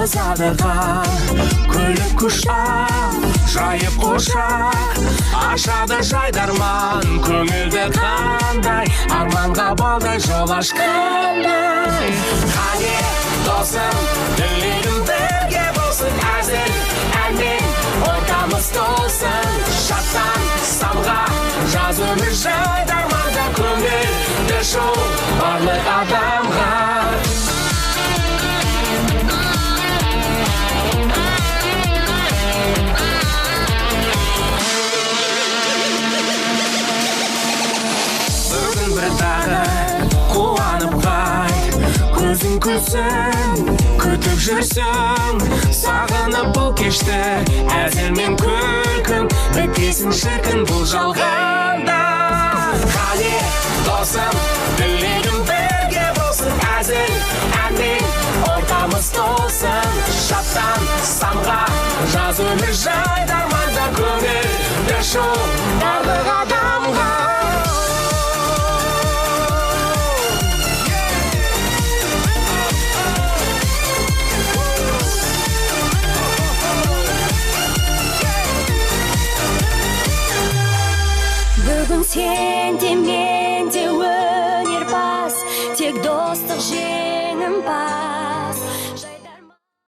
задырған көлік құшақ жайып құшақ ашады жайдарман көңілді қандай арманға балдай жол ашқандай қане досым тілегім бірге болсын әзіл әнмен ортамыз толсын шаттан самға жаз өмір жайдарманда көңілді шоу барлық адамға қуанып қайт көзің күлсін күтіп жүрсің сағынып бұл кешті әзілмен күлкің бітпесін шіркін бұл жалғанда қане досым тілегім бірге болсын әзіл әнмен ортамыз толсын шаттан самға жаз өмір жайдарманда көңілді шоу барлық адамға бүгін сен де мен де өнерпаз тек достық жеңімпаз